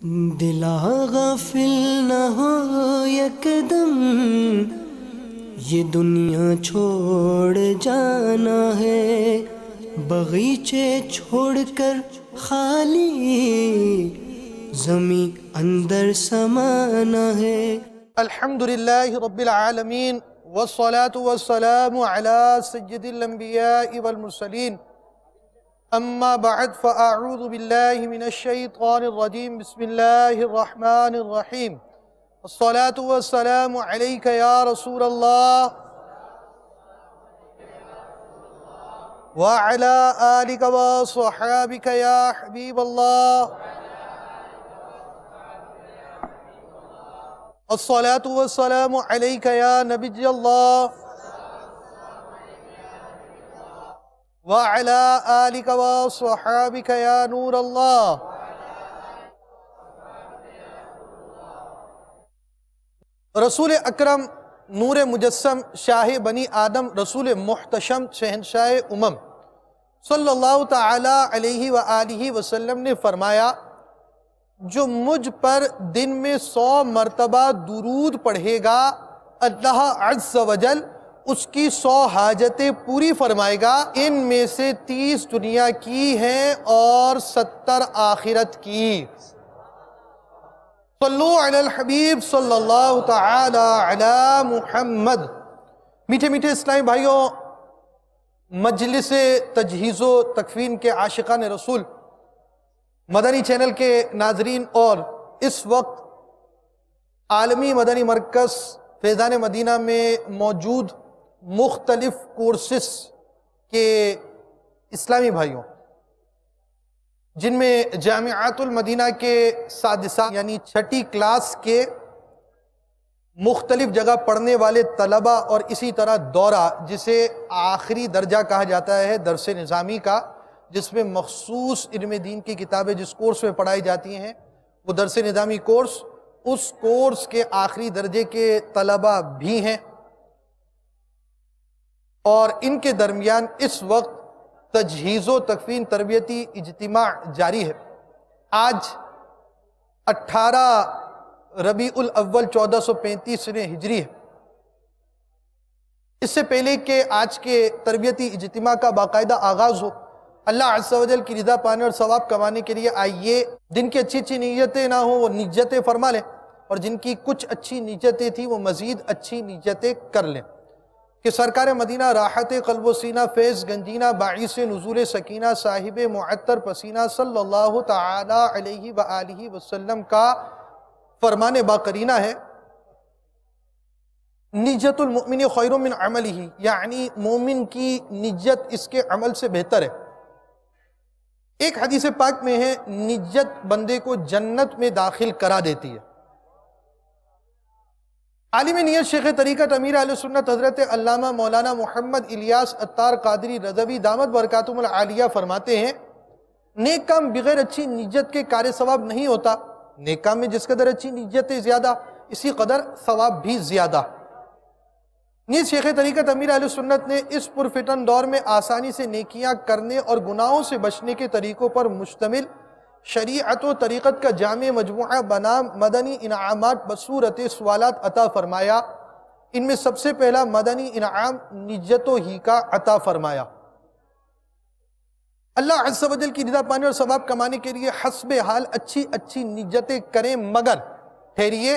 دلا غافل نہ ہو یکدم، یہ دنیا چھوڑ جانا ہے، باغیچے چھوڑ کر خالی زمیں اندر سمانا ہے۔ الحمدللہ رب العالمین والصلاة والسلام على سید الانبیاء والمرسلین، اما بعد فاعوذ باللہ من الشیطان الرجیم، بسم اللہ الرحمن الرحیم۔ الصلاة والسلام علیک یا رسول اللہ وعلی آلک وصحابک یا حبیب اللہ۔ الصلاة والسلام علیک یا نبی اللہ وعلی آلک وصحابک یا نور اللہ۔ رسول اکرم نور مجسم شاہ بنی آدم رسول محتشم شہنشاہ امم صلی اللہ تعالی علیہ وآلہ وسلم نے فرمایا، جو مجھ پر دن میں 100 مرتبہ درود پڑھے گا، اللہ عز و جل اس کی 100 حاجتیں پوری فرمائے گا، ان میں سے 30 دنیا کی ہیں اور 70 آخرت کی۔ صلو علی الحبیب صلی اللہ تعالی علی محمد۔ میٹھے میٹھے اسلامی بھائیوں، مجلس تجہیز و تکفین کے عاشقان رسول، مدنی چینل کے ناظرین، اور اس وقت عالمی مدنی مرکز فیضان مدینہ میں موجود مختلف کورسز کے اسلامی بھائیوں، جن میں جامعات المدینہ کے سادسہ یعنی 6ٹھی کلاس کے مختلف جگہ پڑھنے والے طلبہ، اور اسی طرح دورہ جسے آخری درجہ کہا جاتا ہے درس نظامی کا، جس میں مخصوص علم دین کی کتابیں جس کورس میں پڑھائی جاتی ہیں وہ درس نظامی کورس، اس کورس کے آخری درجے کے طلبہ بھی ہیں، اور ان کے درمیان اس وقت تجہیز و تکفین تربیتی اجتماع جاری ہے۔ آج 18 ربیع الاول 1435 ہجری ہے۔ اس سے پہلے کہ آج کے تربیتی اجتماع کا باقاعدہ آغاز ہو، اللہ عز و جل کی رضا پانے اور ثواب کمانے کے لیے آئیے جن کی اچھی اچھی نیتیں نہ ہوں وہ نیتیں فرما لیں، اور جن کی کچھ اچھی نیتیں تھیں وہ مزید اچھی نیتیں کر لیں، کہ سرکار مدینہ راحت قلب و سینہ فیض گنجینہ باعث نزول سکینہ صاحب معطر پسینہ صلی اللہ تعالی علیہ وآلہ وسلم کا فرمان باقرینہ ہے، نیت المؤمن خیر من عملہ، یعنی مومن کی نیت اس کے عمل سے بہتر ہے۔ ایک حدیث پاک میں ہے، نیت بندے کو جنت میں داخل کرا دیتی ہے۔ عالم نیت شیخ طریقت امیر اہل سنت حضرت علامہ مولانا محمد الیاس عطار قادری رضوی دامت برکاتہم العالیہ فرماتے ہیں، نیک کام بغیر اچھی نیت کے کار ثواب نہیں ہوتا۔ نیک کام میں جس قدر اچھی نیتیں زیادہ، اسی قدر ثواب بھی زیادہ۔ نیز شیخ طریقت امیر اہل سنت نے اس پرفتن دور میں آسانی سے نیکیاں کرنے اور گناہوں سے بچنے کے طریقوں پر مشتمل شریعت و طریقت کا جامع مجموعہ بنام مدنی انعامات بصورت سوالات عطا فرمایا۔ ان میں سب سے پہلا مدنی انعام نیتوں ہی کا عطا فرمایا۔ اللہ عز و جل کی رضا پانے اور ثواب کمانے کے لیے حسب حال اچھی اچھی نیتیں کریں، مگر ٹھہریے،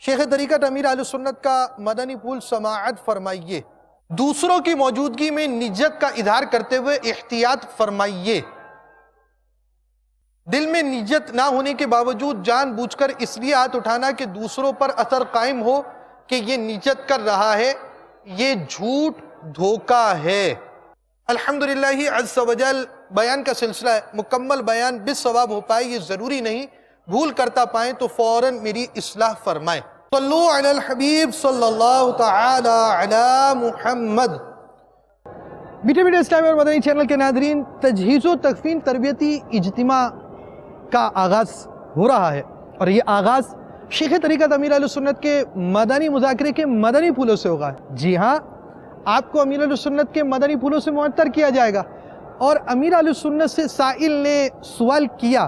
شیخ طریقت امیر اہل سنت کا مدنی پھول سماعت فرمائیے، دوسروں کی موجودگی میں نیت کا اظہار کرتے ہوئے احتیاط فرمائیے۔ دل میں نیت نہ ہونے کے باوجود جان بوجھ کر اس لیے ہاتھ اٹھانا کہ دوسروں پر اثر قائم ہو کہ یہ نیت کر رہا ہے، یہ جھوٹ دھوکہ ہے۔ الحمدللہ عز و جل بیان کا سلسلہ ہے، مکمل بیان بالصواب ہو پائے یہ ضروری نہیں، بھول کرتا پائیں تو فوراً میری اصلاح فرمائیں۔ صلو علی الحبیب صلی اللہ تعالی علی محمد۔ میٹھے میٹھے اسلامی اور مدنی چینل کے ناظرین، تجہیز و تکفین تربیتی اجتماع کا آغاز ہو رہا ہے، اور یہ آغاز شیخ طریقت امیر اہل سنت کے مدنی مذاکرے کے مدنی پھولوں سے ہوگا۔ جی ہاں، آپ کو امیر اہل سنت کے مدنی پھولوں سے معطر کیا جائے گا، اور امیر اہل سنت سے سائل نے سوال کیا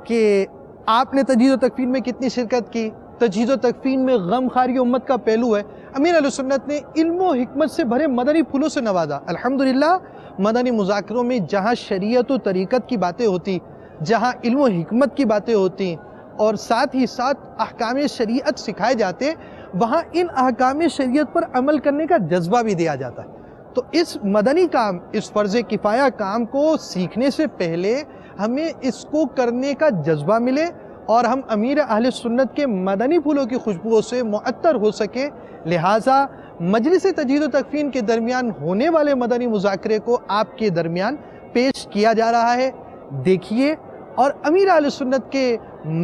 کہ آپ نے تجہیز و تکفین میں کتنی شرکت کی؟ تجہیز و تکفین میں غم خاری امت کا پہلو ہے۔ امیر اہل سنت نے علم و حکمت سے بھرے مدنی پھولوں سے نوازا۔ الحمدللہ مدنی مذاکروں میں جہاں شریعت و طریقت کی باتیں ہوتی، جہاں علم و حکمت کی باتیں ہوتی اور ساتھ ہی ساتھ احکام شریعت سکھائے جاتے، وہاں ان احکام شریعت پر عمل کرنے کا جذبہ بھی دیا جاتا ہے۔ تو اس مدنی کام، اس فرض کفایہ کام کو سیکھنے سے پہلے ہمیں اس کو کرنے کا جذبہ ملے اور ہم امیر اہل سنت کے مدنی پھولوں کی خوشبوؤں سے معطر ہو سکے۔ لہٰذا مجلس تجہیز و تکفین کے درمیان ہونے والے مدنی مذاکرے کو آپ کے درمیان پیش کیا جا رہا ہے، دیکھیے اور امیر اہل سنت کے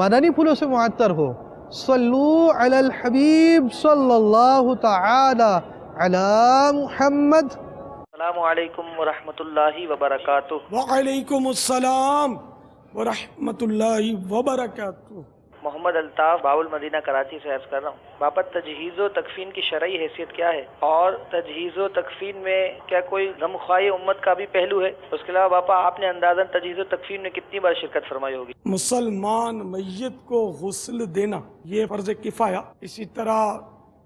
مدنی پھولوں سے معطر ہو۔ صلو علی الحبیب صلی اللہ تعالی علی محمد۔ السلام علیکم ورحمۃ اللہ وبرکاتہ۔ وعلیکم السلام ورحمۃ اللہ وبرکاتہ۔ محمد الطاف باول مدینہ کراچی سے عرض کر رہا ہوں، باپا تجہیز و تکفین کی شرعی حیثیت کیا ہے، اور تجہیز و تکفین میں کیا کوئی غم خواہ امت کا بھی پہلو ہے؟ اس کے علاوہ باپا آپ نے اندازاً تجہیز و تکفین میں کتنی بار شرکت فرمائی ہوگی؟ مسلمان میت کو غسل دینا یہ فرض کفایہ، اسی طرح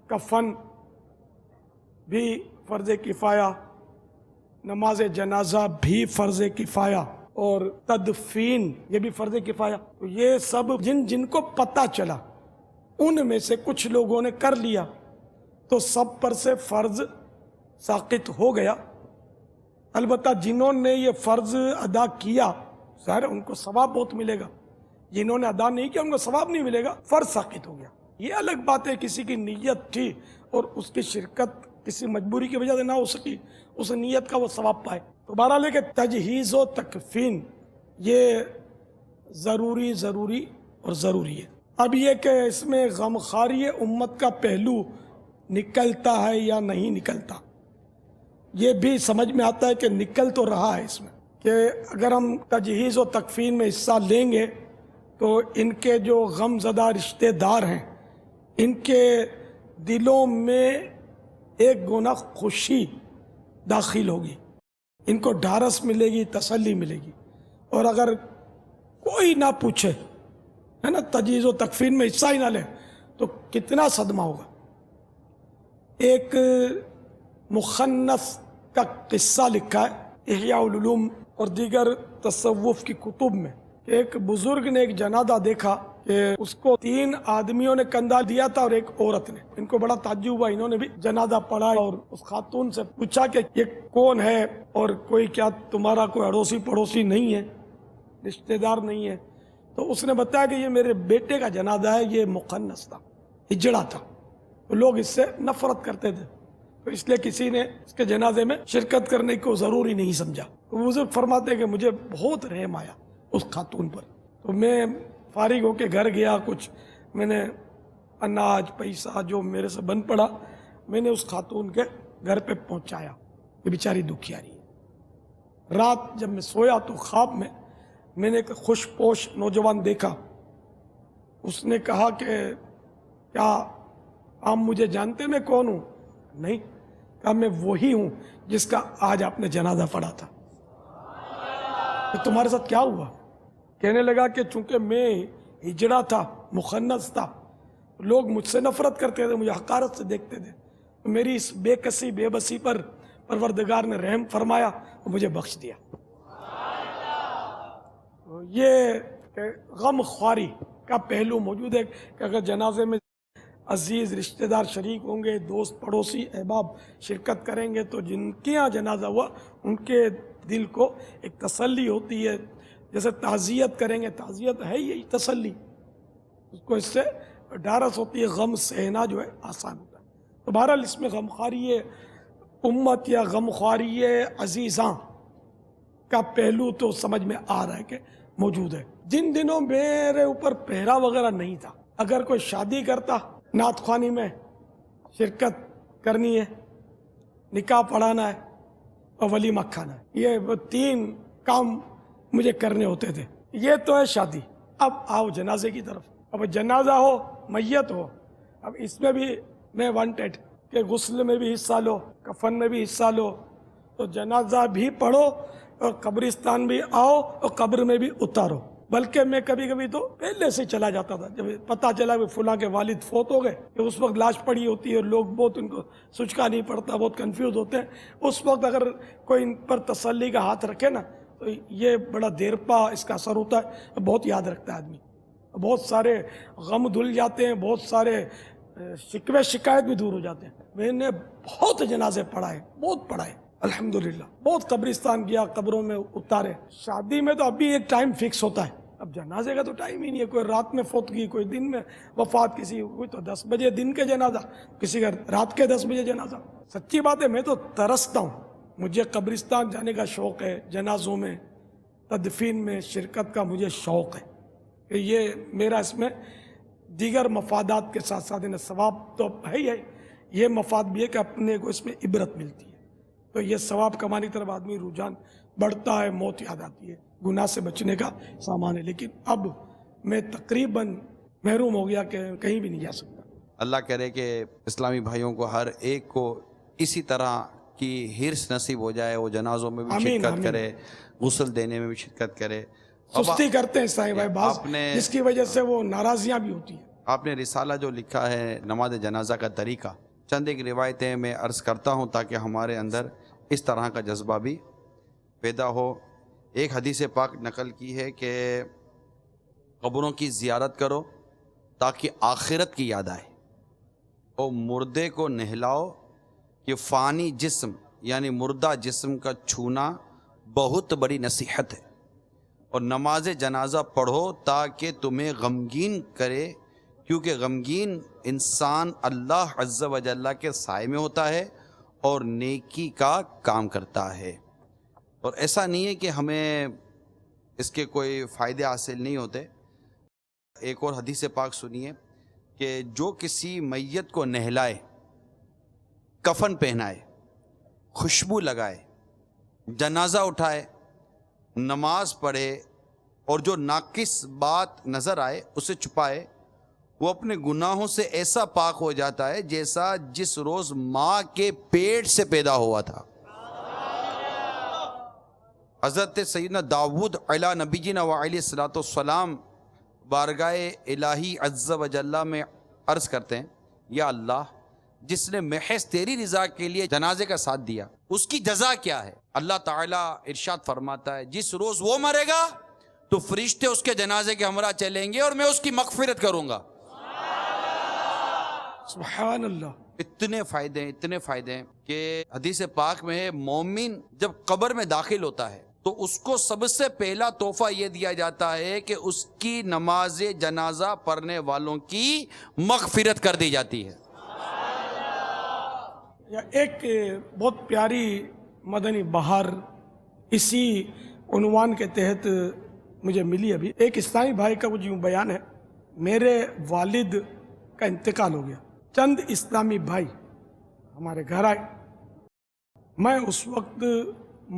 کفن بھی فرض کفایہ، نماز جنازہ بھی فرض کفایہ، اور تدفین یہ بھی فرض کفایہ۔ تو یہ سب جن کو پتہ چلا ان میں سے کچھ لوگوں نے کر لیا تو سب پر سے فرض ساقط ہو گیا۔ البتہ جنہوں نے یہ فرض ادا کیا ظاہر ان کو ثواب بہت ملے گا، جنہوں نے ادا نہیں کیا ان کو ثواب نہیں ملے گا، فرض ساقط ہو گیا۔ یہ الگ بات ہے کسی کی نیت تھی اور اس کی شرکت کسی مجبوری کی وجہ سے نہ ہو سکی، اس نیت کا وہ ثواب پائے۔ تو بہرحال ہے کہ تجہیز و تکفین یہ ضروری اور ضروری ہے۔ اب یہ کہ اس میں غمخواری امت کا پہلو نکلتا ہے یا نہیں نکلتا، یہ بھی سمجھ میں آتا ہے کہ نکل تو رہا ہے اس میں، کہ اگر ہم تجہیز و تکفین میں حصہ لیں گے تو ان کے جو غم زدہ رشتہ دار ہیں ان کے دلوں میں ایک گنا خوشی داخل ہوگی، ان کو ڈھارس ملے گی، تسلی ملے گی۔ اور اگر کوئی نہ پوچھے ہے نا، تجہیز و تکفین میں حصہ ہی نہ لے تو کتنا صدمہ ہوگا۔ ایک مخنث کا قصہ لکھا ہے احیاء العلوم اور دیگر تصوف کی کتب میں کہ ایک بزرگ نے ایک جنازہ دیکھا کہ اس کو 3 آدمیوں نے کندھا دیا تھا اور ایک عورت نے۔ ان کو بڑا تعجب ہوا، انہوں نے بھی جنازہ پڑھا اور اس خاتون سے پوچھا کہ یہ کون ہے، اور کوئی کیا تمہارا کوئی اڑوسی پڑوسی نہیں ہے، رشتہ دار نہیں ہے؟ تو اس نے بتایا کہ یہ میرے بیٹے کا جنازہ ہے، یہ مخنث تھا، ہجڑا تھا، تو لوگ اس سے نفرت کرتے تھے، تو اس لیے کسی نے اس کے جنازے میں شرکت کرنے کو ضروری نہیں سمجھا۔ تو بزرگ فرماتے کہ مجھے بہت رحم آیا اس خاتون پر، تو میں فارغ ہو کے گھر گیا، کچھ میں نے اناج پیسہ جو میرے سے بن پڑا میں نے اس خاتون کے گھر پہ پہنچایا، یہ بیچاری دکھیاری ہے۔ رات جب میں سویا تو خواب میں نے ایک خوش پوش نوجوان دیکھا، اس نے کہا کہ کیا آپ مجھے جانتے میں کون ہوں؟ نہیں۔ کہا میں وہی ہوں جس کا آج آپ نے جنازہ پڑھا تھا۔ تو تمہارے ساتھ کیا ہوا؟ کہنے لگا کہ چونکہ میں ہجڑا تھا، مخنث تھا، لوگ مجھ سے نفرت کرتے تھے، مجھے حقارت سے دیکھتے تھے، میری اس بے کسی بے بسی پر پروردگار نے رحم فرمایا اور مجھے بخش دیا۔ یہ غم خواری کا پہلو موجود ہے کہ اگر جنازے میں عزیز رشتہ دار شریک ہوں گے، دوست پڑوسی احباب شرکت کریں گے تو جن کے یہاں جنازہ ہوا ان کے دل کو ایک تسلی ہوتی ہے، جیسے تعزیت کریں گے، تعزیت ہے یہی تسلی، اس کو اس سے ڈھارس ہوتی ہے، غم سہنا جو ہے آسان ہوتا ہے۔ تو بہرحال اس میں غمخواری امت یا غمخواری عزیزاں کا پہلو تو سمجھ میں آ رہا ہے کہ موجود ہے۔ جن دنوں میرے اوپر پہرا وغیرہ نہیں تھا، اگر کوئی شادی کرتا، نعت خوانی میں شرکت کرنی ہے، نکاح پڑھانا ہے اور ولیمہ کھانا ہے، یہ وہ 3 کام مجھے کرنے ہوتے تھے۔ یہ تو ہے شادی۔ اب آؤ جنازے کی طرف۔ اب جنازہ ہو، میت ہو، اب اس میں بھی میں وانٹیڈ کہ غسل میں بھی حصہ لو، کفن میں بھی حصہ لو، تو جنازہ بھی پڑھو اور قبرستان بھی آؤ اور قبر میں بھی اتارو۔ بلکہ میں کبھی کبھی تو پہلے سے چلا جاتا تھا، جب پتہ چلا کہ فلاں کے والد فوت ہو گئے، کہ اس وقت لاش پڑی ہوتی ہے اور لوگ بہت ان کو سوچکا نہیں پڑتا، بہت کنفیوز ہوتے ہیں، اس وقت اگر کوئی ان پر تسلی کا ہاتھ رکھے نا تو یہ بڑا دیر پا اس کا اثر ہوتا ہے، بہت یاد رکھتا ہے آدمی، بہت سارے غم دھل جاتے ہیں، بہت سارے شکوے شکایت بھی دور ہو جاتے ہیں۔ میں نے بہت جنازے پڑھائے، بہت پڑھائے الحمدللہ، بہت قبرستان گیا، قبروں میں اتارے۔ شادی میں تو ابھی ایک ٹائم فکس ہوتا ہے، اب جنازے کا تو ٹائم ہی نہیں ہے، کوئی رات میں فوت کی، کوئی دن میں وفات، کسی کوئی تو 10 بجے دن کے جنازہ، کسی کا رات کے 10 بجے جنازہ۔ سچی بات ہے، میں تو ترستا ہوں، مجھے قبرستان جانے کا شوق ہے، جنازوں میں تدفین میں شرکت کا مجھے شوق ہے کہ یہ میرا اس میں دیگر مفادات کے ساتھ ساتھ ثواب تو ہے ہی ہے، یہ مفاد بھی ہے کہ اپنے کو اس میں عبرت ملتی ہے، تو یہ ثواب کمانے کی طرف آدمی رجحان بڑھتا ہے، موت یاد آتی ہے، گناہ سے بچنے کا سامان ہے۔ لیکن اب میں تقریباً محروم ہو گیا کہ کہیں بھی نہیں جا سکتا۔ اللہ کرے کہ اسلامی بھائیوں کو ہر ایک کو اسی طرح کی حرص نصیب ہو جائے، وہ جنازوں میں بھی آمین، شرکت آمین۔ کرے، غسل دینے میں بھی شرکت کرے۔ سستی کرتے ہیں اسلامی بھائی بعض، جس کی وجہ سے وہ ناراضیاں بھی ہوتی ہیں۔ آپ نے رسالہ جو لکھا ہے نماز جنازہ کا طریقہ، چند ایک روایتیں میں عرض کرتا ہوں تاکہ ہمارے اندر اس طرح کا جذبہ بھی پیدا ہو۔ ایک حدیث پاک نقل کی ہے کہ قبروں کی زیارت کرو تاکہ آخرت کی یاد آئے، اور مردے کو نہلاؤ کہ فانی جسم یعنی مردہ جسم کا چھونا بہت بڑی نصیحت ہے، اور نماز جنازہ پڑھو تاکہ تمہیں غمگین کرے، کیونکہ غمگین انسان اللہ عز و جل کے سائے میں ہوتا ہے اور نیکی کا کام کرتا ہے، اور ایسا نہیں ہے کہ ہمیں اس کے کوئی فائدے حاصل نہیں ہوتے۔ ایک اور حدیث پاک سنیے کہ جو کسی میت کو نہلائے، کفن پہنائے، خوشبو لگائے، جنازہ اٹھائے، نماز پڑھے، اور جو ناقص بات نظر آئے اسے چھپائے، وہ اپنے گناہوں سے ایسا پاک ہو جاتا ہے جیسا جس روز ماں کے پیٹ سے پیدا ہوا تھا۔ حضرت سیدنا داؤد علیہ نبینا وعلیہ الصلوۃ والسلام بارگاہ الہی عز و جل میں عرض کرتے ہیں، یا اللہ، جس نے محض تیری رضا کے لیے جنازے کا ساتھ دیا، اس کی جزا کیا ہے؟ اللہ تعالیٰ ارشاد فرماتا ہے، جس روز وہ مرے گا تو فرشتے اس کے جنازے کے ہمراہ چلیں گے اور میں اس کی مغفرت کروں گا۔ سبحان اللہ۔ اتنے فائدے ہیں کہ حدیث پاک میں ہے، مومن جب قبر میں داخل ہوتا ہے تو اس کو سب سے پہلا تحفہ یہ دیا جاتا ہے کہ اس کی نماز جنازہ پڑھنے والوں کی مغفرت کر دی جاتی ہے۔ ایک بہت پیاری مدنی بہار اسی عنوان کے تحت مجھے ملی ابھی۔ ایک اسلامی بھائی کا کچھ یوں بیان ہے، میرے والد کا انتقال ہو گیا، چند اسلامی بھائی ہمارے گھر آئے، میں اس وقت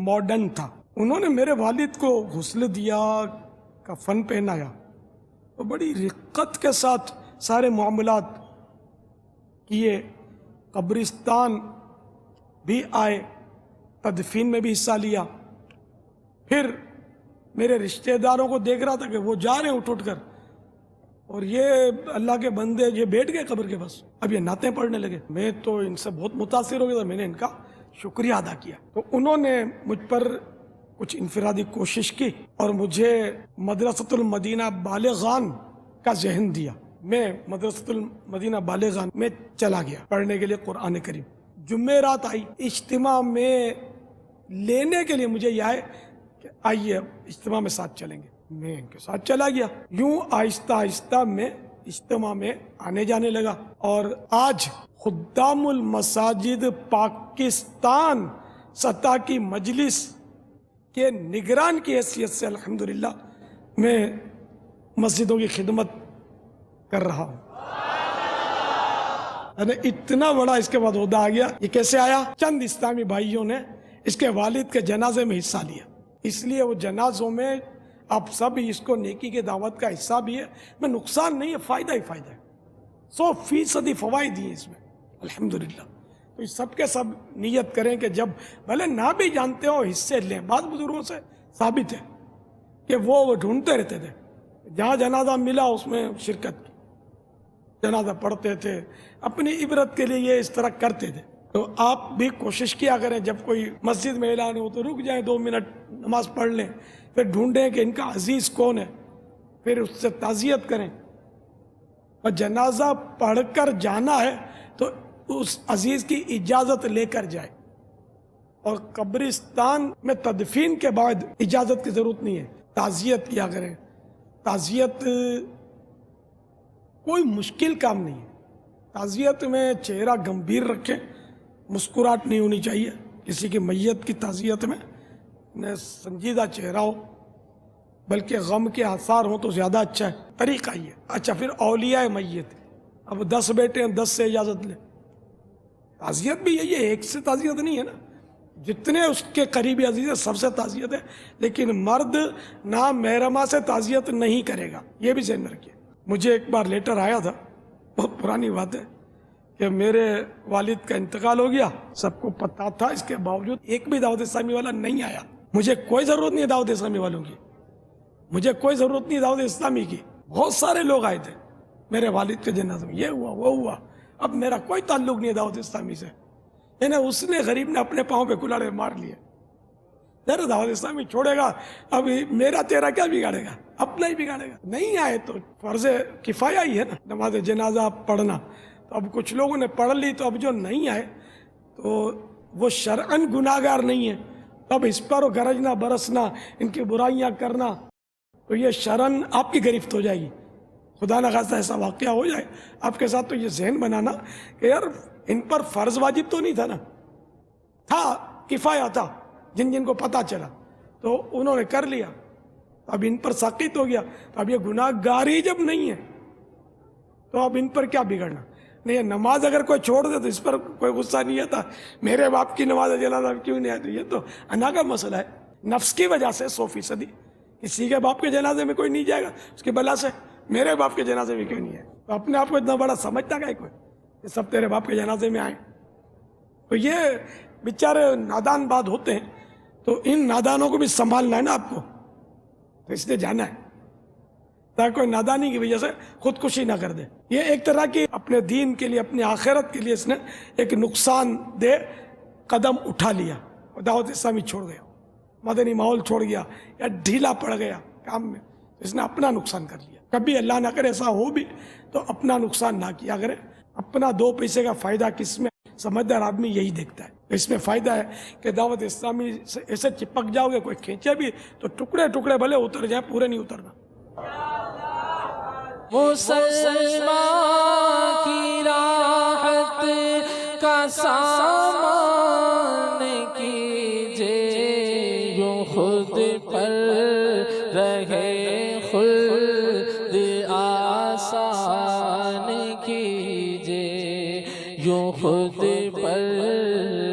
ماڈرن تھا، انہوں نے میرے والد کو غسل دیا، کفن پہنایا، تو بڑی رقت کے ساتھ سارے معاملات کیے، قبرستان بھی آئے، تدفین میں بھی حصہ لیا۔ پھر میرے رشتہ داروں کو دیکھ رہا تھا کہ وہ جا رہے ہیں اٹھ کر، اور یہ اللہ کے بندے یہ بیٹھ گئے قبر کے پاس، اب یہ نعتیں پڑھنے لگے۔ میں تو ان سے بہت متاثر ہو گیا تھا، میں نے ان کا شکریہ ادا کیا۔ تو انہوں نے مجھ پر کچھ انفرادی کوشش کی اور مجھے مدرسۃ المدینہ بالغان کا ذہن دیا۔ میں مدرسۃ المدینہ بالغان میں چلا گیا پڑھنے کے لیے قرآن کریم۔ جمعرات آئی، اجتماع میں لینے کے لیے مجھے یہ آئے کہ آئیے اجتماع میں ساتھ چلیں گے، میں ان کے ساتھ چلا گیا۔ یوں آہستہ آہستہ میں اجتماع میں آنے جانے لگا، اور آج خدام المساجد پاکستان سطح کی مجلس کے نگران کی حیثیت سے الحمدللہ میں مسجدوں کی خدمت کر رہا ہوں۔ اتنا بڑا اس کے بعد عہدہ آ گیا۔ یہ کیسے آیا؟ چند اسلامی بھائیوں نے اس کے والد کے جنازے میں حصہ لیا، اس لیے وہ جنازوں میں آپ سب اس کو نیکی کے دعوت کا حصہ بھی ہے، میں نقصان نہیں ہے، فائدہ ہی فائدہ ہے، 100% فوائد ہیں اس میں الحمدللہ۔ تو سب کے سب نیت کریں کہ جب بھلے نہ بھی جانتے ہو حصے لیں، بعض بزرگوں سے ثابت ہے کہ وہ ڈھونڈتے رہتے تھے، جہاں جنازہ ملا اس میں شرکت کی، جنازہ پڑھتے تھے، اپنی عبرت کے لیے یہ اس طرح کرتے تھے۔ تو آپ بھی کوشش کیا کریں جب کوئی مسجد میں اعلان ہو تو رک جائیں 2 منٹ نماز پڑھ لیں، پھر ڈھونڈیں کہ ان کا عزیز کون ہے، پھر اس سے تعزیت کریں، اور جنازہ پڑھ کر جانا ہے تو اس عزیز کی اجازت لے کر جائے، اور قبرستان میں تدفین کے بعد اجازت کی ضرورت نہیں ہے، تعزیت کیا کریں۔ تعزیت کوئی مشکل کام نہیں ہے، تعزیت میں چہرہ گمبھیر رکھیں، مسکراہٹ نہیں ہونی چاہیے کسی کی میت کی تعزیت میں، نہ سنجیدہ چہرہ ہو، بلکہ غم کے آثار ہوں تو زیادہ اچھا ہے، طریقہ یہ۔ اچھا، پھر اولیاء میت، اب 10 بیٹے ہیں 10 سے اجازت لیں، تعزیت بھی یہی ہے، ایک سے تعزیت نہیں ہے نا، جتنے اس کے قریبی عزیز ہیں سب سے تعزیت ہے، لیکن مرد نامحرمہ سے تعزیت نہیں کرے گا، یہ بھی ذہن میں رکھیے۔ مجھے ایک بار لیٹر آیا تھا، بہت پرانی بات ہے، کہ میرے والد کا انتقال ہو گیا، سب کو پتہ تھا، اس کے باوجود ایک بھی دعوت اسلامی والا نہیں آیا۔ مجھے کوئی ضرورت نہیں ہے دعوت اسلامی والوں کی، مجھے کوئی ضرورت نہیں دعوت اسلامی کی، بہت سارے لوگ آئے تھے میرے والد کے جنازے میں، یہ ہوا وہ ہوا، اب میرا کوئی تعلق نہیں ہے دعوت اسلامی سے، یعنی اس نے غریب نے اپنے پاؤں پہ کلاڑے مار لیے، میرا دعوت اسلامی چھوڑے گا، اب میرا تیرا کیا بگاڑے گا، اپنا ہی بگاڑے گا۔ نہیں آئے تو فرض کفایہ ہی ہے نا نماز جنازہ پڑھنا، تو اب کچھ لوگوں نے پڑھ لی، تو اب جو نہیں آئے تو وہ شرعاً گناہگار نہیں ہے، تو اب اس پر گرجنا برسنا، ان کی برائیاں کرنا، تو یہ شرعاً آپ کی گرفت ہو جائے گی، خدا نہ خواستہ ایسا واقعہ ہو جائے آپ کے ساتھ، تو یہ ذہن بنانا کہ یار ان پر فرض واجب تو نہیں تھا نا، تھا کفایہ تھا، جن جن کو پتہ چلا تو انہوں نے کر لیا، اب ان پر ساقط ہو گیا، تو اب یہ گناہ گاری جب نہیں ہے تو اب ان پر کیا بگڑنا۔ نہیں، نماز اگر کوئی چھوڑ دے تو اس پر کوئی غصہ نہیں آتا، میرے باپ کی نماز جنازہ کیوں نہیں آتی، یہ تو انا کا مسئلہ ہے، نفس کی وجہ سے 100%، کسی کے باپ کے جنازے میں کوئی نہیں جائے گا اس کی بلا سے، میرے باپ کے جنازے میں کیوں نہیں ہے، تو اپنے آپ کو اتنا بڑا سمجھتا ہے کوئی کہ سب تیرے باپ کے جنازے میں آئیں، تو یہ بیچارے نادان بات ہوتے ہیں، تو ان نادانوں کو بھی سنبھالنا ہے نا آپ کو، تو اس لیے جانا ہے تاکہ کوئی نادانی کی وجہ سے خودکشی نہ کر دے۔ یہ ایک طرح کی اپنے دین کے لیے، اپنی آخرت کے لیے اس نے ایک نقصان دہ قدم اٹھا لیا، دعوت اسلامی چھوڑ گیا، مدنی ماحول چھوڑ گیا، یا ڈھیلا پڑ گیا کام میں، اس نے اپنا نقصان کر لیا۔ کبھی اللہ نہ کرے ایسا ہو بھی تو اپنا نقصان نہ کیا کرے، اپنا 2 پیسے کا فائدہ کس میں، سمجھدار آدمی یہی دیکھتا ہے، اس میں فائدہ ہے کہ دعوت اسلامی سے ایسے چپک جاؤ گے، کوئی کھینچے بھی تو ٹکڑے ٹکڑے بھلے اتر جائیں، پورے نہیں اترنا۔ مسلمان کی راحت کا سامان کیجے، یوں خود پر رہے خلد آسان کیجے، یوں خود پر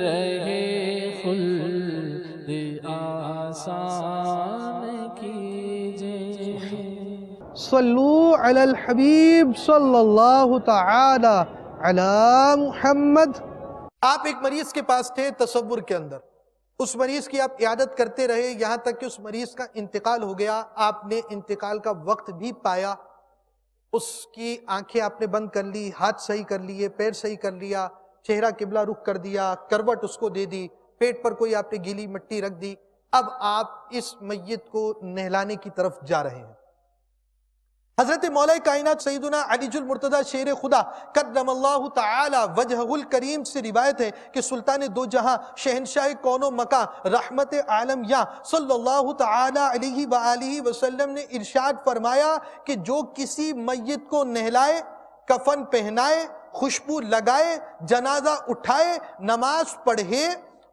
رہے خلد آسان کیجے۔ صلو علی الحبیب صلی اللہ تعالی علی محمد۔ آپ ایک مریض کے پاس تھے تصور کے اندر، اس مریض کی آپ عیادت کرتے رہے یہاں تک کہ اس مریض کا انتقال ہو گیا، آپ نے انتقال کا وقت بھی پایا، اس کی آنکھیں آپ نے بند کر لی، ہاتھ صحیح کر لیے، پیر صحیح کر لیا، چہرہ قبلہ رخ کر دیا، کروٹ اس کو دے دی، پیٹ پر کوئی آپ نے گیلی مٹی رکھ دی، اب آپ اس میت کو نہلانے کی طرف جا رہے ہیں۔ حضرت مولا کائنات سیدنا علی المرتضی شیر خدا کرم اللہ تعالی وجہہ الکریم سے روایت ہے کہ سلطان دو جہاں شہنشاہ کون و مکان رحمت عالم یا صلی اللہ تعالی علیہ وآلہ وسلم نے ارشاد فرمایا کہ جو کسی میت کو نہلائے، کفن پہنائے، خوشبو لگائے، جنازہ اٹھائے، نماز پڑھے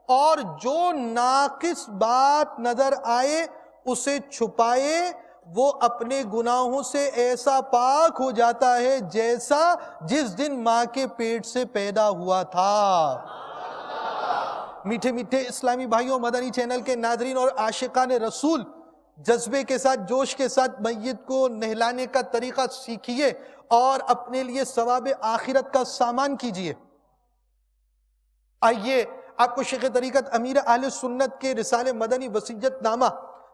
اور جو ناقص بات نظر آئے اسے چھپائے، وہ اپنے گناہوں سے ایسا پاک ہو جاتا ہے جیسا جس دن ماں کے پیٹ سے پیدا ہوا تھا۔ میٹھے میٹھے اسلامی بھائیوں، مدنی چینل کے ناظرین اور عاشقان رسول، جذبے کے ساتھ، جوش کے ساتھ میت کو نہلانے کا طریقہ سیکھیے اور اپنے لیے ثواب آخرت کا سامان کیجئے۔ آئیے آپ کو شیخ طریقت امیر اہل سنت کے رسالہ مدنی وصیت نامہ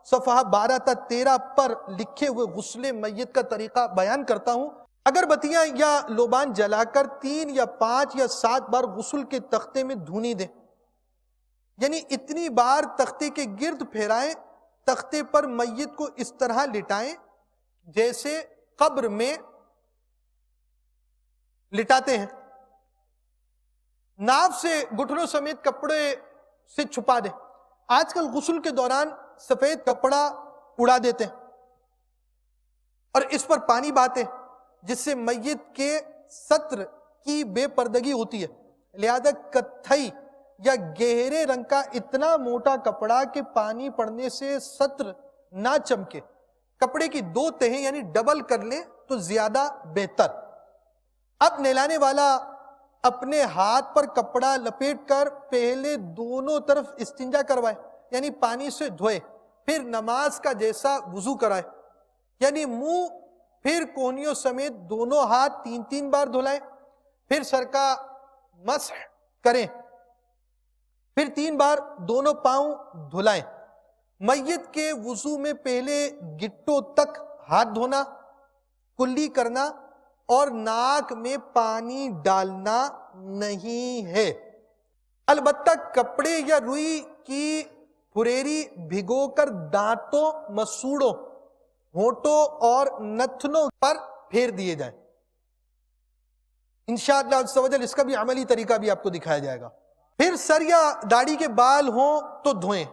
صفحہ 12 تا 13 پر لکھے ہوئے غسل میت کا طریقہ بیان کرتا ہوں. اگر بتیاں یا لوبان جلا کر 3 یا 5 یا 7 بار غسل کے تختے میں دھونی دیں، یعنی اتنی بار تختے کے گرد پھیرائیں، تختے پر میت کو اس طرح لٹائیں جیسے قبر میں لٹاتے ہیں. ناف سے گھٹنوں سمیت کپڑے سے چھپا دیں. آج کل غسل کے دوران سفید کپڑا اڑا دیتے ہیں اور اس پر پانی بہاتے ہیں، جس سے میت کے ستر کی بے پردگی ہوتی ہے. لہذا کتھئی یا گہرے رنگ کا اتنا موٹا کپڑا کہ پانی پڑنے سے ستر نہ چمکے، کپڑے کی 2 تہیں یعنی ڈبل کر لیں تو زیادہ بہتر. اب نہلانے والا اپنے ہاتھ پر کپڑا لپیٹ کر پہلے دونوں طرف استنجا کروائے، یعنی پانی سے دھوئے، پھر نماز کا جیسا وضو کرائے، یعنی منہ پھر کونیوں سمیت دونوں ہاتھ 3 بار دھلائیں، پھر سر کا مسح کریں، پھر 3 بار دونوں پاؤں دھلائیں. میت کے وضو میں پہلے گٹوں تک ہاتھ دھونا، کلی کرنا اور ناک میں پانی ڈالنا نہیں ہے. البتہ کپڑے یا روئی کی پھریری بھگو کر دانتوں، مسوڑوں، ہونٹوں اور نتنوں پر پھیر دیے جائیں. انشاءاللہ عز و جل اس کا بھی عملی طریقہ بھی آپ کو دکھایا جائے گا. پھر سر یا داڑھی کے بال ہوں تو دھوئیں.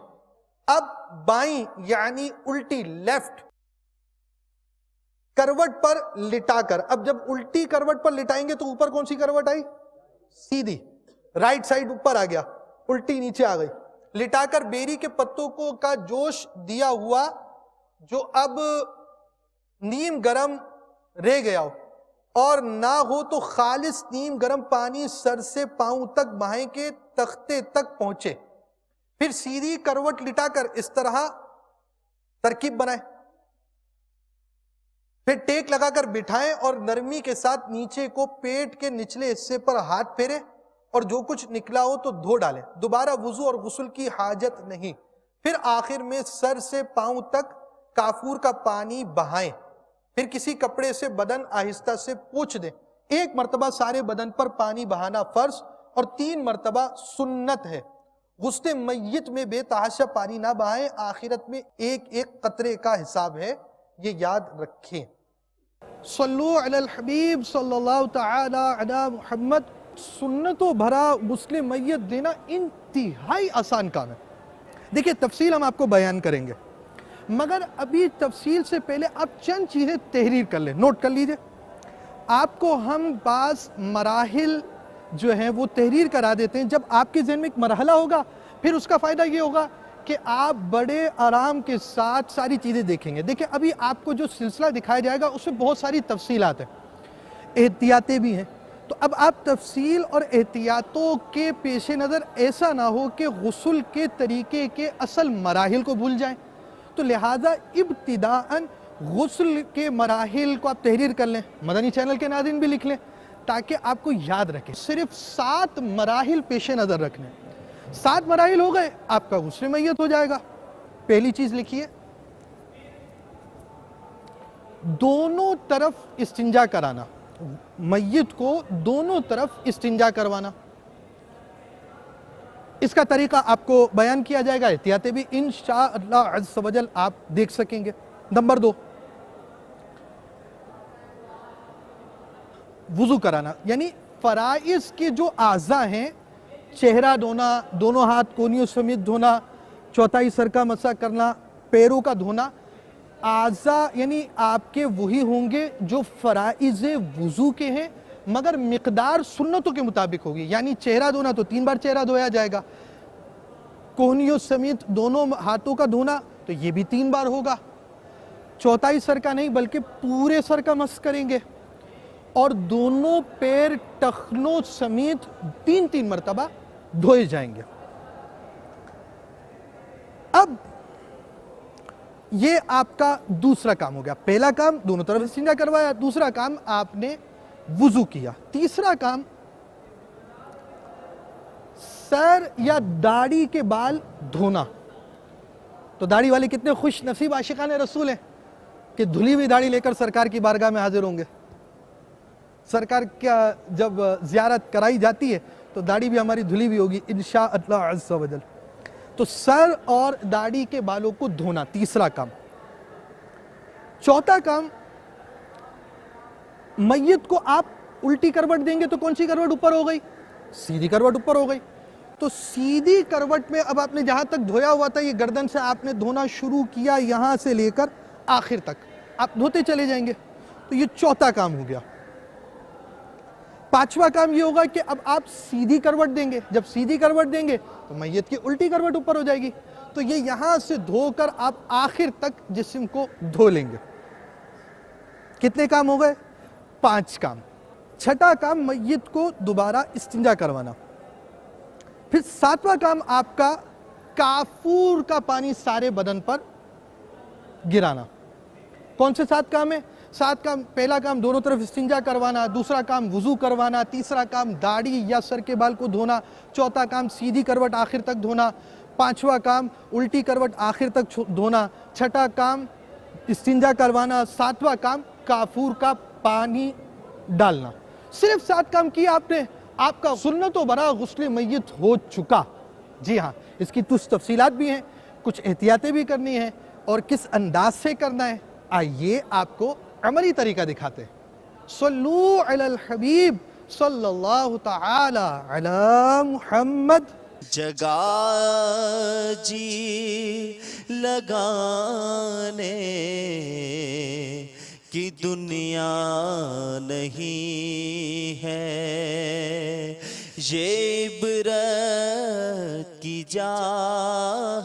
اب بائیں یعنی الٹی لیفٹ کروٹ پر لٹا کر، اب جب الٹی کروٹ پر لٹائیں گے تو اوپر کون سی کروٹ آئی؟ سیدھی. رائٹ سائڈ اوپر آ گیا، الٹی نیچے آ گئی. لٹا کر بیری کے پتوں کو کا جوش دیا ہوا جو اب نیم گرم رہ گیا ہو اور نہ ہو تو خالص نیم گرم پانی سر سے پاؤں تک بہائیں کے تختے تک پہنچے. پھر سیدھی کروٹ لٹا کر اس طرح ترکیب بنائیں، پھر ٹیک لگا کر بٹھائیں اور نرمی کے ساتھ نیچے کو پیٹ کے نچلے حصے پر ہاتھ پھیریں اور جو کچھ نکلا ہو تو دھو ڈالیں. دوبارہ وضو اور غسل کی حاجت نہیں. پھر آخر میں سر سے پاؤں تک کافور کا پانی بہائیں. پھر کسی کپڑے سے بدن آہستہ سے پوچھ دیں. 1 مرتبہ سارے بدن پر پانی بہانا فرض اور 3 مرتبہ سنت ہے. غسل میت میں بے تحاشا پانی نہ بہائیں، آخرت میں 1 قطرے کا حساب ہے، یہ یاد رکھیں. صلو علی الحبیب صلی اللہ تعالی علی محمد. سنتوں بھرا غسل میت دینا انتہائی آسان کام ہے. دیکھیں تفصیل ہم آپ کو بیان کریں گے، مگر ابھی تفصیل سے پہلے آپ چند چیزیں تحریر کر لیں، نوٹ کر لیجئے. آپ کو ہم بعض مراحل جو ہیں وہ تحریر کرا دیتے ہیں. جب آپ کے ذہن میں ایک مرحلہ ہوگا پھر اس کا فائدہ یہ ہوگا کہ آپ بڑے آرام کے ساتھ ساری چیزیں دیکھیں گے. دیکھیں ابھی آپ کو جو سلسلہ دکھایا جائے گا اس میں بہت ساری تفصیلات ہیں، احتیاطیں بھی ہیں. تو اب آپ تفصیل اور احتیاطوں کے پیش نظر ایسا نہ ہو کہ غسل کے طریقے کے اصل مراحل کو بھول جائیں. تو لہٰذا ابتداءً غسل کے مراحل کو آپ تحریر کر لیں، مدنی چینل کے ناظرین بھی لکھ لیں تاکہ آپ کو یاد رکھیں. صرف 7 مراحل پیش نظر رکھنے. 7 مراحل ہو گئے، آپ کا غسل میت ہو جائے گا. پہلی چیز لکھیے، دونوں طرف استنجا کرانا. میت کو دونوں طرف استنجا کروانا. اس کا طریقہ آپ کو بیان کیا جائے گا، احتیاطیں بھی انشاءاللہ عز و جل آپ دیکھ سکیں گے. نمبر 2، وضو کرانا، یعنی فرائض کے جو اعضاء ہیں، چہرہ دھونا، دونوں ہاتھ کونیوں سمیت دھونا، چوتھائی سر کا مسح کرنا، پیروں کا دھونا، اعضاء یعنی آپ کے وہی ہوں گے جو فرائض وضو کے ہیں، مگر مقدار سنتوں کے مطابق ہوگی. یعنی چہرہ دھونا تو 3 بار چہرہ دھویا جائے گا، کونیوں سمیت دونوں ہاتھوں کا دھونا تو یہ بھی 3 بار ہوگا. چوتھائی سر کا نہیں بلکہ پورے سر کا مسح کریں گے، اور دونوں پیر ٹخنوں سمیت 3 مرتبہ دھوئے جائیں گے. اب یہ آپ کا دوسرا کام ہو گیا. پہلا کام دونوں طرف استنجا کروایا، دوسرا کام آپ نے وضو کیا. تیسرا کام سر یا داڑھی کے بال دھونا. تو داڑھی والے کتنے خوش نصیب عاشقان رسول ہیں کہ دھلی ہوئی داڑھی لے کر سرکار کی بارگاہ میں حاضر ہوں گے. سرکار کا جب زیارت کرائی جاتی ہے تو داڑھی بھی ہماری دھلی ہوئی ہوگی انشاءاللہ عز و جل. تو سر اور داڑھی کے بالوں کو دھونا تیسرا کام. چوتھا کام، میت کو آپ الٹی کروٹ دیں گے تو کون سی کروٹ اوپر ہو گئی؟ سیدھی کروٹ اوپر ہو گئی. تو سیدھی کروٹ میں اب آپ نے جہاں تک دھویا ہوا تھا یہ گردن سے آپ نے دھونا شروع کیا یہاں سے لے کر آخر تک آپ دھوتے چلے جائیں گے. تو یہ چوتھا کام ہو گیا. پانچواں کام یہ ہوگا کہ اب آپ سیدھی کروٹ دیں گے. جب سیدھی کروٹ دیں گے تو میت کی الٹی کروٹ اوپر ہو جائے گی. تو یہ یہاں سے دھو کر آپ آخر تک جسم کو دھو لیں گے. کتنے کام ہو گئے؟ 5 کام. چھٹا کام میت کو دوبارہ استنجا کروانا. پھر 7واں کام آپ کا کافور کا پانی سارے بدن پر گرانا. کون سے 7 کام ہیں؟ 7 کام. پہلا کام دونوں طرف استنجا کروانا. دوسرا کام وضو کروانا. تیسرا کام داڑھی یا سر کے بال کو دھونا. چوتھا کام سیدھی کروٹ آخر تک دھونا. 5واں کام الٹی کروٹ آخر تک دھونا. چھٹا کام استنجا کروانا. 7واں کام کافور کا پانی ڈالنا. صرف 7 کام کیا آپ نے، آپ کا سنت و برا غسل میت ہو چکا. جی ہاں، اس کی کچھ تفصیلات بھی ہیں، کچھ احتیاطیں بھی کرنی ہیں، اور کس انداز سے کرنا ہے آئیے آپ کو عملی طریقہ دکھاتے ہیں. صلو علی الحبیب صلی اللہ تعالی علی محمد. جگہ جی لگانے کی دنیا نہیں ہے، یہ عبرت کی جا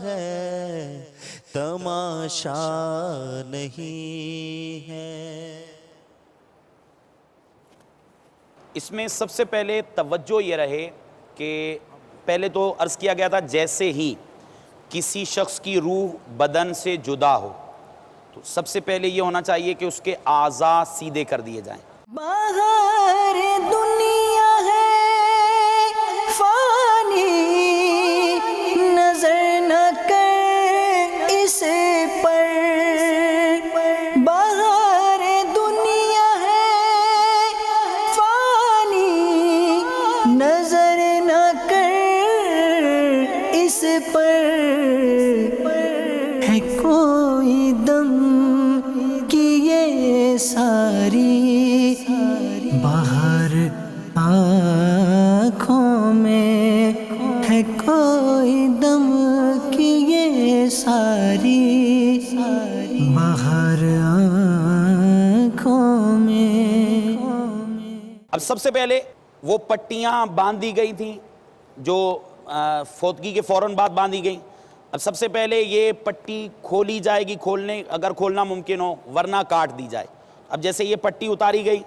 ہے، تماشا نہیں ہے. اس میں سب سے پہلے توجہ یہ رہے کہ پہلے تو عرض کیا گیا تھا جیسے ہی کسی شخص کی روح بدن سے جدا ہو تو سب سے پہلے یہ ہونا چاہیے کہ اس کے اعضاء سیدھے کر دیے جائیں. باہر دنیا ہے فانی، نظر نہ کر اس پر. باہر دنیا ہے فانی، نظر نہ کر اس پر. ہے کوئی دم کی یہ ساری باہر آنکھوں میں، ہے کوئی دم کی یہ ساری باہر آنکھوں میں. اب سب سے پہلے وہ پٹیاں باندھی گئی تھیں جو فوتگی کے فوراً بعد باندھی گئیں. اب سب سے پہلے یہ پٹی کھولی جائے گی، کھولنے اگر کھولنا ممکن ہو، ورنہ کاٹ دی جائے. اب جیسے یہ پٹی اتاری گئی،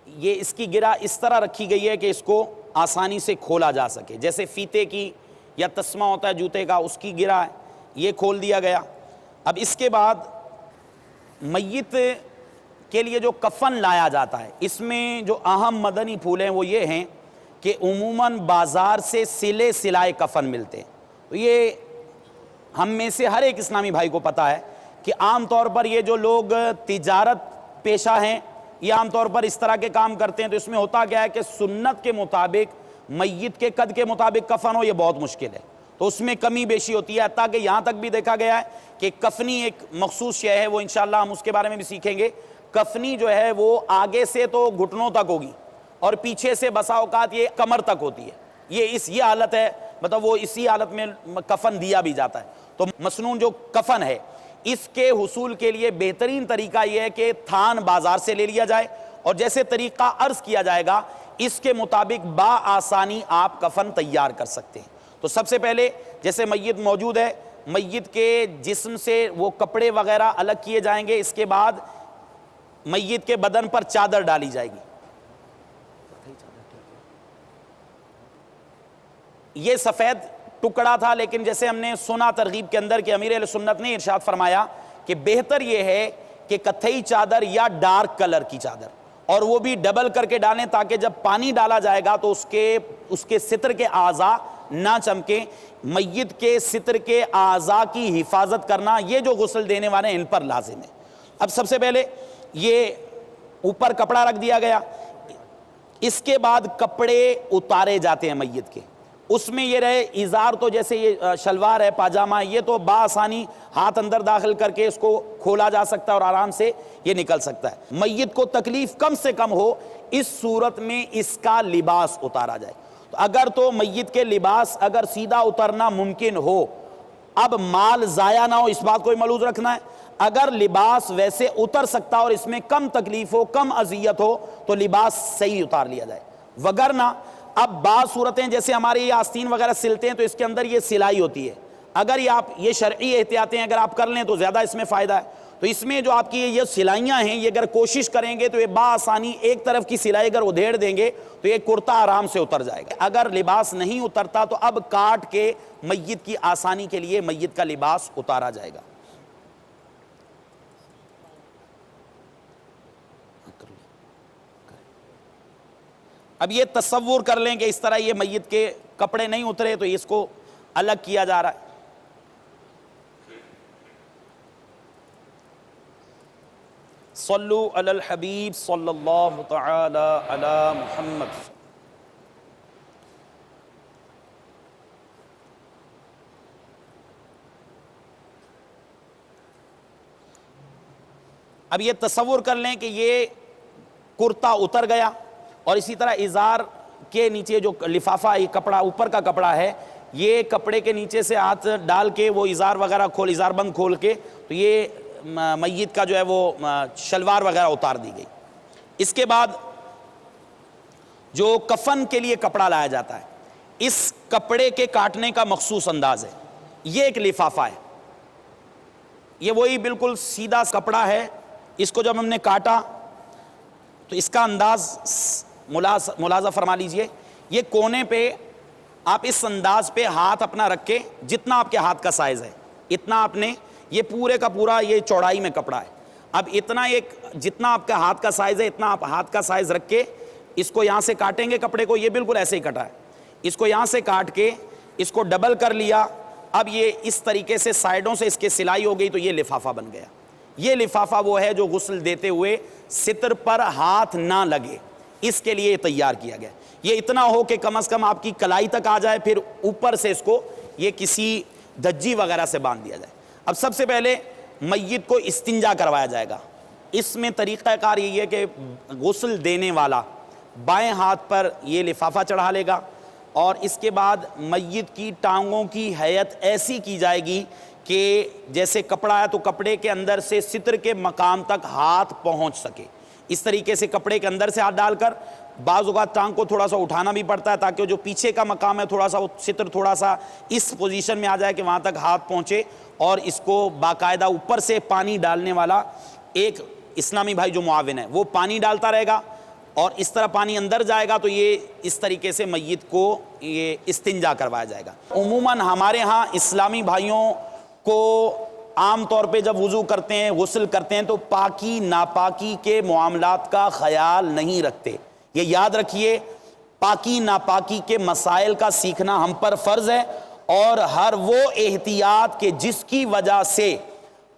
یہ اس کی گرہ اس طرح رکھی گئی ہے کہ اس کو آسانی سے کھولا جا سکے. جیسے فیتے کی یا تسمہ ہوتا ہے جوتے کا، اس کی گرہ ہے، یہ کھول دیا گیا. اب اس کے بعد میت کے لیے جو کفن لایا جاتا ہے، اس میں جو اہم مدنی پھول ہیں وہ یہ ہیں کہ عموماً بازار سے سلے سلائے کفن ملتے ہیں. تو یہ ہم میں سے ہر ایک اسلامی بھائی کو پتہ ہے کہ عام طور پر یہ جو لوگ تجارت پیشہ ہیں یہ عام طور پر اس طرح کے کام کرتے ہیں. تو اس میں ہوتا کیا ہے کہ سنت کے مطابق میت کے قد کے مطابق کفن ہو یہ بہت مشکل ہے، تو اس میں کمی بیشی ہوتی ہے. حتیٰ کہ یہاں تک بھی دیکھا گیا ہے کہ کفنی ایک مخصوص شے ہے، وہ انشاءاللہ ہم اس کے بارے میں بھی سیکھیں گے. کفنی جو ہے وہ آگے سے تو گھٹنوں تک ہوگی اور پیچھے سے بسا اوقات یہ کمر تک ہوتی ہے. یہ حالت ہے، مطلب وہ اسی حالت میں کفن دیا بھی جاتا ہے. تو مسنون جو کفن ہے اس کے حصول کے لیے بہترین طریقہ یہ ہے کہ تھان بازار سے لے لیا جائے، اور جیسے طریقہ عرض کیا جائے گا اس کے مطابق بآسانی آپ کفن تیار کر سکتے ہیں. تو سب سے پہلے جیسے میت موجود ہے، میت کے جسم سے وہ کپڑے وغیرہ الگ کیے جائیں گے. اس کے بعد میت کے بدن پر چادر ڈالی جائے گی. یہ سفید ٹکڑا تھا، لیکن جیسے ہم نے سنا ترغیب کے اندر کہ امیر اہل سنت نے ارشاد فرمایا کہ بہتر یہ ہے کہ کتھئی چادر یا ڈارک کلر کی چادر، اور وہ بھی ڈبل کر کے ڈالیں تاکہ جب پانی ڈالا جائے گا تو اس کے ستر کے اعضاء نہ چمکے، میت کے ستر کے اعضاء کی حفاظت کرنا، یہ جو غسل دینے والے ان پر لازم ہے۔ اب سب سے پہلے یہ اوپر کپڑا رکھ دیا گیا، اس کے بعد کپڑے اتارے جاتے ہیں میت کے، اس میں یہ رہے ازار، تو جیسے یہ شلوار ہے، پاجامہ ہے، یہ تو بآسانی ہاتھ اندر داخل کر کے اس کو کھولا جا سکتا ہے اور آرام سے یہ نکل سکتا ہے۔ میت کو تکلیف کم سے کم ہو، اس صورت میں اس کا لباس اتارا جائے۔ تو اگر تو میت کے لباس اگر سیدھا اترنا ممکن ہو، اب مال ضائع نہ ہو، اس بات کو ملحوظ رکھنا ہے، اگر لباس ویسے اتر سکتا اور اس میں کم تکلیف ہو، کم اذیت ہو، تو لباس صحیح اتار لیا جائے، وگرنہ اب بعض صورتیں جیسے ہمارے یہ آستین وغیرہ سلتے ہیں تو اس کے اندر یہ سلائی ہوتی ہے، اگر یہ شرعی احتیاطیں اگر آپ کر لیں تو زیادہ اس میں فائدہ ہے۔ تو اس میں جو آپ کی یہ سلائیاں ہیں، یہ اگر کوشش کریں گے تو یہ بآسانی ایک طرف کی سلائی اگر ادھیڑ دیں گے تو یہ کرتا آرام سے اتر جائے گا۔ اگر لباس نہیں اترتا تو اب کاٹ کے میت کی آسانی کے لیے میت کا لباس اتارا جائے گا۔ اب یہ تصور کر لیں کہ اس طرح یہ میت کے کپڑے نہیں اترے تو اس کو الگ کیا جا رہا ہے۔ صلو علی الحبیب صلی اللہ تعالی علی محمد۔ اب یہ تصور کر لیں کہ یہ کرتا اتر گیا اور اسی طرح ازار کے نیچے جو لفافہ یہ کپڑا اوپر کا کپڑا ہے، یہ کپڑے کے نیچے سے ہاتھ ڈال کے وہ ازار وغیرہ کھول، ازار بند کھول کے تو یہ میت کا جو ہے وہ شلوار وغیرہ اتار دی گئی۔ اس کے بعد جو کفن کے لیے کپڑا لایا جاتا ہے، اس کپڑے کے کاٹنے کا مخصوص انداز ہے، یہ ایک لفافہ ہے، یہ وہی بالکل سیدھا کپڑا ہے، اس کو جب ہم نے کاٹا تو اس کا انداز ملاحظہ فرما لیجئے، یہ کونے پہ آپ اس انداز پہ ہاتھ اپنا رکھ کے جتنا آپ کے ہاتھ کا سائز ہے اتنا آپ نے، یہ پورے کا پورا یہ چوڑائی میں کپڑا ہے، اب اتنا ایک جتنا آپ کا ہاتھ کا سائز ہے اتنا آپ ہاتھ کا سائز رکھ کے اس کو یہاں سے کاٹیں گے کپڑے کو، یہ بالکل ایسے ہی کٹا ہے، اس کو یہاں سے کاٹ کے اس کو ڈبل کر لیا، اب یہ اس طریقے سے سائیڈوں سے اس کے سلائی ہو گئی تو یہ لفافہ بن گیا۔ یہ لفافہ وہ ہے جو غسل دیتے ہوئے ستر پر ہاتھ نہ لگے، اس کے لیے تیار کیا گیا، یہ اتنا ہو کہ کم از کم آپ کی کلائی تک آ جائے، پھر اوپر سے اس کو یہ کسی دھجی وغیرہ سے باندھ دیا جائے۔ اب سب سے پہلے میت کو استنجا کروایا جائے گا، اس میں طریقہ کار یہی ہے کہ غسل دینے والا بائیں ہاتھ پر یہ لفافہ چڑھا لے گا اور اس کے بعد میت کی ٹانگوں کی ہیئت ایسی کی جائے گی کہ جیسے کپڑا ہے تو کپڑے کے اندر سے ستر کے مقام تک ہاتھ پہنچ سکے، اس طریقے سے کپڑے کے اندر سے ہاتھ ڈال کر، بعض اوقات ٹانگ کو تھوڑا سا اٹھانا بھی پڑتا ہے تاکہ جو پیچھے کا مقام ہے تھوڑا سا وہ ستر تھوڑا سا اس پوزیشن میں آ جائے کہ وہاں تک ہاتھ پہنچے، اور اس کو باقاعدہ اوپر سے پانی ڈالنے والا ایک اسلامی بھائی جو معاون ہے وہ پانی ڈالتا رہے گا، اور اس طرح پانی اندر جائے گا تو یہ اس طریقے سے میت کو یہ استنجا کروایا جائے گا۔ عموماً ہمارے ہاں اسلامی بھائیوں کو عام طور پہ جب وضو کرتے ہیں، غسل کرتے ہیں تو پاکی ناپاکی کے معاملات کا خیال نہیں رکھتے، یہ یاد رکھیے، پاکی ناپاکی کے مسائل کا سیکھنا ہم پر فرض ہے، اور ہر وہ احتیاط کہ جس کی وجہ سے،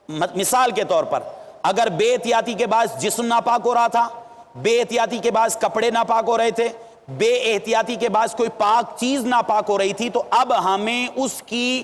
مثال کے طور پر اگر بے احتیاطی کے باعث جسم ناپاک ہو رہا تھا، بے احتیاطی کے باعث کپڑے ناپاک ہو رہے تھے، بے احتیاطی کے باعث کوئی پاک چیز ناپاک ہو رہی تھی، تو اب ہمیں اس کی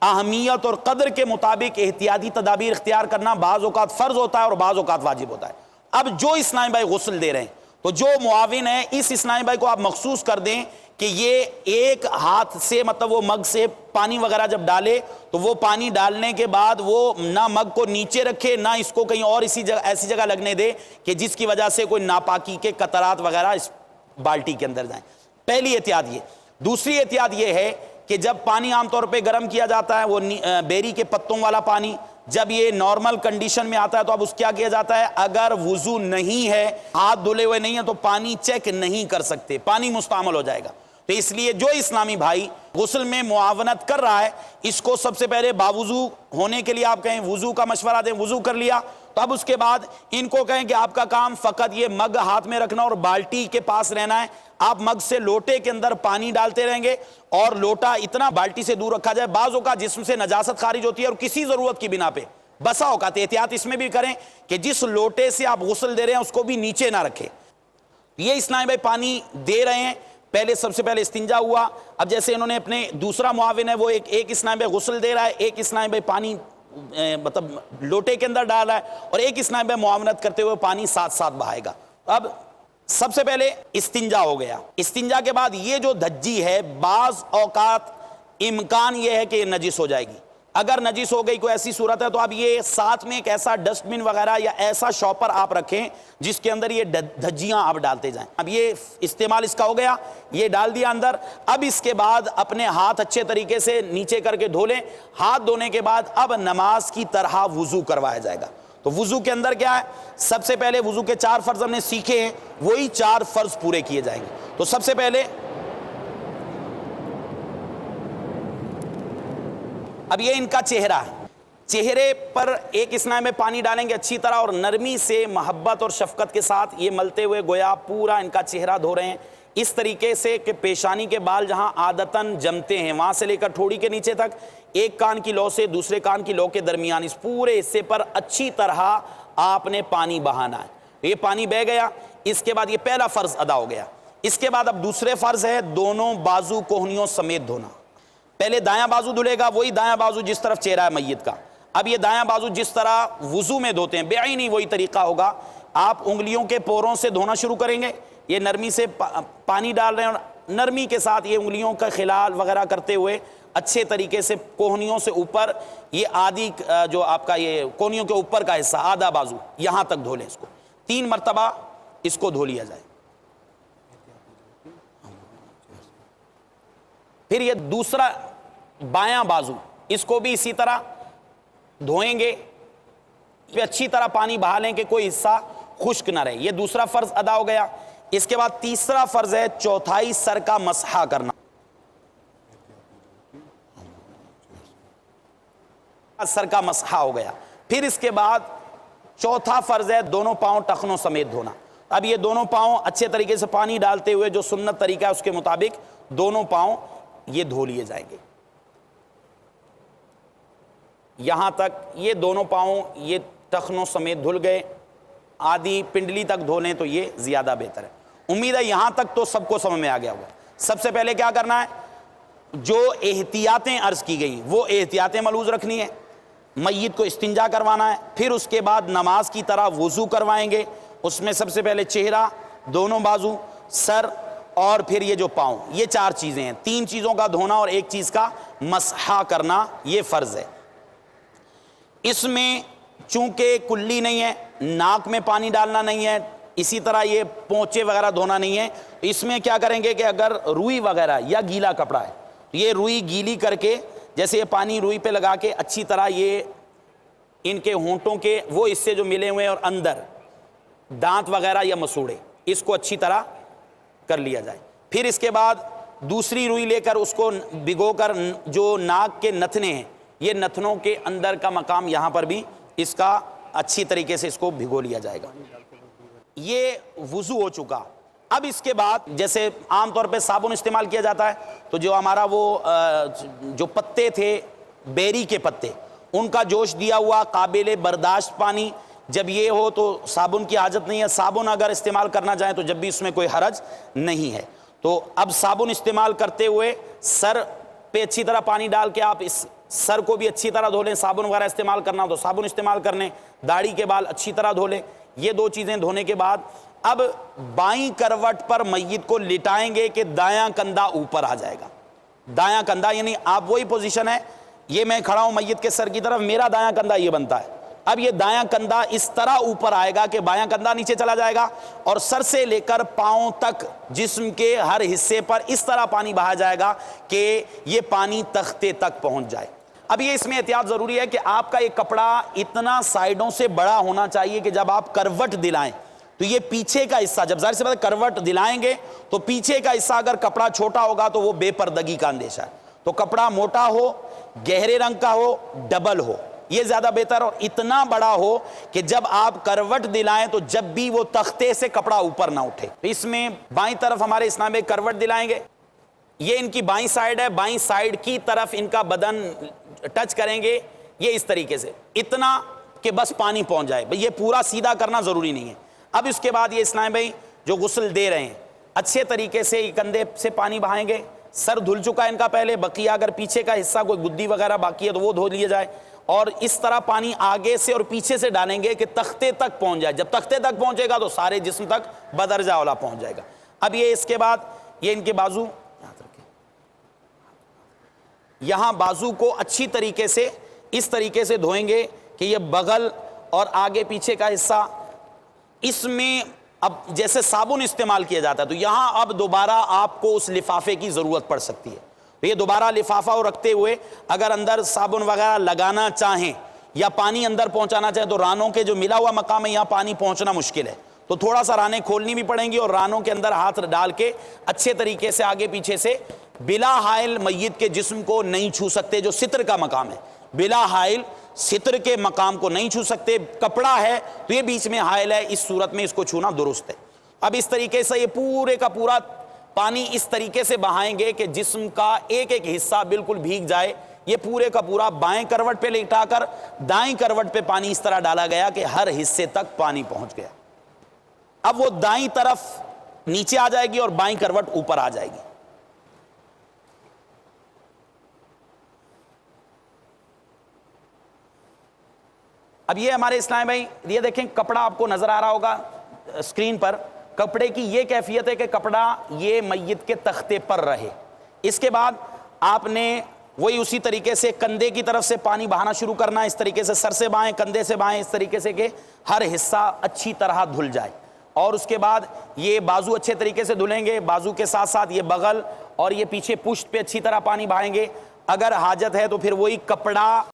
اہمیت اور قدر کے مطابق احتیاطی تدابیر اختیار کرنا بعض اوقات فرض ہوتا ہے اور بعض اوقات واجب ہوتا ہے۔ اب جو اسلامی بھائی غسل دے رہے ہیں تو جو معاون ہے اس اسلامی بھائی کو آپ مخصوص کر دیں کہ یہ ایک ہاتھ سے مطلب وہ مگ سے پانی وغیرہ جب ڈالے تو وہ پانی ڈالنے کے بعد وہ نہ مگ کو نیچے رکھے نہ اس کو کہیں اور ایسی جگہ لگنے دے کہ جس کی وجہ سے کوئی ناپاکی کے قطرات وغیرہ اس بالٹی کے اندر جائیں۔ پہلی احتیاط یہ۔ دوسری احتیاط یہ ہے کہ جب پانی عام طور پہ گرم کیا جاتا ہے، وہ بیری کے پتوں والا پانی، جب یہ نارمل کنڈیشن میں آتا ہے تو اب اس کیا کیا جاتا ہے، اگر وضو نہیں ہے، ہاتھ دھلے ہوئے نہیں ہیں تو پانی چیک نہیں کر سکتے، پانی مستعمل ہو جائے گا۔ تو اس لیے جو اسلامی بھائی غسل میں معاونت کر رہا ہے اس کو سب سے پہلے باوضو ہونے کے لیے آپ کہیں وضو کا مشورہ دیں، وضو کر لیا تو اب اس کے بعد ان کو کہیں کہ آپ کا کام فقط یہ مگ ہاتھ میں رکھنا اور بالٹی کے پاس رہنا ہے. آپ مگ سے لوٹے کے اندر پانی ڈالتے رہیں گے اور لوٹا اتنا بالٹی سے دور رکھا جائے. بعض اوقات جسم سے نجاست خارج ہوتی ہے اور کسی ضرورت کی بنا پہ بسا اوقات احتیاط اس میں بھی کریں کہ جس لوٹے سے آپ غسل دے رہے ہیں اس کو بھی نیچے نہ رکھیں. یہ اسلام بھائی پانی دے رہے ہیں. پہلے سب سے پہلے استنجا ہوا. اب جیسے انہوں نے اپنے دوسرا معاون ہے وہ ایک اسلام بھائی غسل دے رہا ہے, ایک اسلام بھائی پانی مطلب لوٹے کے اندر ڈال رہا ہے, اور ایک اسلام بھائی معاونت کرتے ہوئے پانی ساتھ ساتھ بہائے گا. اب سب سے پہلے استنجا ہو گیا. استنجا کے بعد یہ جو دھجی ہے بعض اوقات امکان یہ ہے کہ یہ نجس ہو جائے گی. اگر نجس ہو گئی کوئی ایسی صورت ہے تو اب یہ ساتھ میں ایک ایسا ڈسٹ بن وغیرہ یا ایسا شاپر آپ رکھیں جس کے اندر یہ دھجیاں آپ ڈالتے جائیں. اب یہ استعمال اس کا ہو گیا, یہ ڈال دیا اندر. اب اس کے بعد اپنے ہاتھ اچھے طریقے سے نیچے کر کے دھو لیں. ہاتھ دھونے کے بعد اب نماز کی طرح وضو کروایا جائے گا. تو وضو کے اندر کیا ہے, سب سے پہلے وضو کے 4 فرض ہم نے سیکھے ہیں, وہی 4 فرض پورے کیے جائیں گے. تو سب سے پہلے اب یہ ان کا چہرہ ہے. چہرے پر ایک اسنان میں پانی ڈالیں گے اچھی طرح اور نرمی سے محبت اور شفقت کے ساتھ یہ ملتے ہوئے گویا پورا ان کا چہرہ دھو رہے ہیں اس طریقے سے کہ پیشانی کے بال جہاں عادتاً جمتے ہیں وہاں سے لے کر ٹھوڑی کے نیچے تک ایک کان کی لو سے دوسرے کان کی لو کے درمیان اس پورے حصے پر اچھی طرح آپ نے پانی بہانا ہے. یہ پانی بہ گیا. اس کے بعد یہ پہلا فرض ادا ہو گیا. اس کے بعد اب دوسرے فرض ہے دونوں بازو کوہنیوں سمیت دھونا. پہلے دایاں بازو دھلے گا, وہی دایاں بازو جس طرف چہرہ ہے میت کا. اب یہ دایاں بازو جس طرح وضو میں دھوتے ہیں بعینی وہی طریقہ ہوگا. آپ انگلیوں کے پوروں سے دھونا شروع کریں گے. یہ نرمی سے پانی ڈال رہے ہیں اور نرمی کے ساتھ یہ انگلیوں کا خلال وغیرہ کرتے ہوئے اچھے طریقے سے کوہنیوں سے اوپر یہ آدھی جو آپ کا یہ کوہنیوں کے اوپر کا حصہ آدھا بازو یہاں تک دھو لیں. اس کو 3 مرتبہ اس کو دھو لیا جائے. پھر یہ دوسرا بایاں بازو اس کو بھی اسی طرح دھوئیں گے. پھر اچھی طرح پانی بہا لیں کہ کوئی حصہ خشک نہ رہے. یہ دوسرا فرض ادا ہو گیا. اس کے بعد تیسرا فرض ہے چوتھائی سر کا مسح کرنا. سر کا مسح ہو گیا. پھر اس کے بعد چوتھا فرض ہے دونوں پاؤں ٹخنوں سمیت دھونا. اب یہ دونوں پاؤں اچھے طریقے سے پانی ڈالتے ہوئے جو سنت طریقہ ہے اس کے مطابق دونوں پاؤں یہ دھو لیے جائیں گے. یہاں تک یہ دونوں پاؤں یہ ٹخنوں سمیت دھل گئے. آدھی پنڈلی تک دھو لیں تو یہ زیادہ بہتر ہے. امید ہے یہاں تک تو سب کو سمجھ میں آ گیا ہوگا. سب سے پہلے کیا کرنا ہے, جو احتیاطیں عرض کی گئی وہ احتیاطیں ملحوظ رکھنی ہے. میت کو استنجا کروانا ہے. پھر اس کے بعد نماز کی طرح وضو کروائیں گے. اس میں سب سے پہلے چہرہ, دونوں بازو, سر اور پھر یہ جو پاؤں, یہ 4 چیزیں ہیں. 3 چیزوں کا دھونا اور 1 چیز کا مسح کرنا یہ فرض ہے. اس میں چونکہ کلی نہیں ہے, ناک میں پانی ڈالنا نہیں ہے, اسی طرح یہ پونچے وغیرہ دھونا نہیں ہے. اس میں کیا کریں گے کہ اگر روئی وغیرہ یا گیلا کپڑا ہے یہ روئی گیلی کر کے جیسے یہ پانی روئی پہ لگا کے اچھی طرح یہ ان کے ہونٹوں کے وہ حصے جو ملے ہوئے اور اندر دانت وغیرہ یا مسوڑے اس کو اچھی طرح کر لیا جائے. پھر اس کے بعد دوسری روئی لے کر اس کو بھگو کر جو ناک کے نتنے ہیں یہ نتنوں کے اندر کا مقام یہاں پر بھی اس کا اچھی طریقے سے اس کو بھگو لیا جائے گا. یہ وضو ہو چکا. اب اس کے بعد جیسے عام طور پہ صابن استعمال کیا جاتا ہے تو جو ہمارا وہ جو پتے تھے بیری کے پتے ان کا جوش دیا ہوا قابل برداشت پانی جب یہ ہو تو صابن کی حاجت نہیں ہے. صابن اگر استعمال کرنا چاہیں تو جب بھی اس میں کوئی حرج نہیں ہے. تو اب صابن استعمال کرتے ہوئے سر پہ اچھی طرح پانی ڈال کے آپ اس سر کو بھی اچھی طرح دھو لیں. صابن وغیرہ استعمال کرنا تو صابن استعمال کر لیں. داڑھی کے بال اچھی طرح دھو لیں. یہ 2 چیزیں دھونے کے بعد اب بائیں کروٹ پر میت کو لٹائیں گے کہ دایاں کندھا اوپر آ جائے گا. دایاں کندھا یعنی آپ وہی پوزیشن ہے, یہ میں کھڑا ہوں میت کے سر کی طرف, میرا دایاں کندھا یہ بنتا ہے. اب یہ دایاں کندھا اس طرح اوپر آئے گا کہ بایاں کندھا نیچے چلا جائے گا اور سر سے لے کر پاؤں تک جسم کے ہر حصے پر اس طرح پانی بہا جائے گا کہ یہ پانی تختے تک پہنچ جائے. اب یہ اس میں احتیاط ضروری ہے کہ آپ کا یہ کپڑا اتنا سائیڈوں سے بڑا ہونا چاہیے کہ جب آپ کروٹ دلائیں تو یہ پیچھے کا حصہ, جب ظاہر سی بات ہے کروٹ دلائیں گے تو پیچھے کا حصہ اگر کپڑا چھوٹا ہوگا تو وہ بے پردگی کا اندیشہ ہے. تو کپڑا موٹا ہو, گہرے رنگ کا ہو, ڈبل ہو, یہ زیادہ بہتر، اور اتنا بڑا ہو کہ جب آپ کروٹ دلائیں تو جب بھی وہ تختے سے کپڑا اوپر نہ اٹھے۔ اس میں بائیں طرف ہمارے اسلام میں کروٹ دلائیں گے، یہ ان کی بائیں سائیڈ ہے، بائیں سائیڈ کی طرف ان کا بدن ٹچ کریں گے، یہ اس طریقے سے اتنا کہ بس پانی پہنچ جائے، یہ پورا سیدھا کرنا ضروری نہیں ہے۔ اب اس کے بعد یہ اسلام بھائی جو غسل دے رہے ہیں اچھے طریقے سے کندھے سے پانی بہائیں گے، سر دھل چکا ہے ان کا پہلے، بقیہ اگر پیچھے کا حصہ کوئی گدی وغیرہ باقی ہے تو وہ دھو لیا جائے، اور اس طرح پانی آگے سے اور پیچھے سے ڈالیں گے کہ تختے تک پہنچ جائے۔ جب تختے تک پہنچے گا تو سارے جسم تک بدرجہ اولا پہنچ جائے گا۔ اب یہ اس کے بعد یہ ان کے بازو، یہاں بازو کو اچھی طریقے سے اس طریقے سے دھوئیں گے کہ یہ بغل اور آگے پیچھے کا حصہ، اس میں اب جیسے صابن استعمال کیا جاتا ہے تو یہاں اب دوبارہ آپ کو اس لفافے کی ضرورت پڑ سکتی ہے، تو یہ دوبارہ لفافہ رکھتے ہوئے اگر اندر صابن وغیرہ لگانا چاہیں یا پانی اندر پہنچانا چاہیں تو رانوں کے جو ملا ہوا مقام ہے یہاں پانی پہنچنا مشکل ہے، تو تھوڑا سا رانیں کھولنی بھی پڑیں گی اور رانوں کے اندر ہاتھ ڈال کے اچھے طریقے سے آگے پیچھے سے بلا حائل میت کے جسم کو نہیں چھو سکتے، جو ستر کا مقام ہے بلا حائل ستر کے مقام کو نہیں چھو سکتے، کپڑا ہے تو یہ بیچ میں حائل ہے، اس صورت میں اس کو چھونا درست ہے۔ اب اس طریقے سے یہ پورے کا پورا پانی اس طریقے سے بہائیں گے کہ جسم کا ایک ایک حصہ بالکل بھیگ جائے، یہ پورے کا پورا بائیں کروٹ پہ لٹا کر دائیں کروٹ پہ پانی اس طرح ڈالا گیا کہ ہر حصے تک پانی پہنچ گیا۔ اب وہ دائیں طرف نیچے آ جائے گی اور بائیں کروٹ اوپر آ جائے گی۔ اب یہ ہمارے اسلام بھائی یہ دیکھیں کپڑا آپ کو نظر آ رہا ہوگا اسکرین پر، کپڑے کی یہ کیفیت ہے کہ کپڑا یہ میت کے تختے پر رہے۔ اس کے بعد آپ نے وہی اسی طریقے سے کندھے کی طرف سے پانی بہانا شروع کرنا ہے، اس طریقے سے سر سے بہائیں، کندھے سے بہائیں، اس طریقے سے کہ ہر حصہ اچھی طرح دھل جائے، اور اس کے بعد یہ بازو اچھے طریقے سے دھلیں گے، بازو کے ساتھ ساتھ یہ بغل اور یہ پیچھے پشت پہ اچھی طرح پانی بہائیں گے۔ اگر حاجت ہے تو پھر وہی کپڑا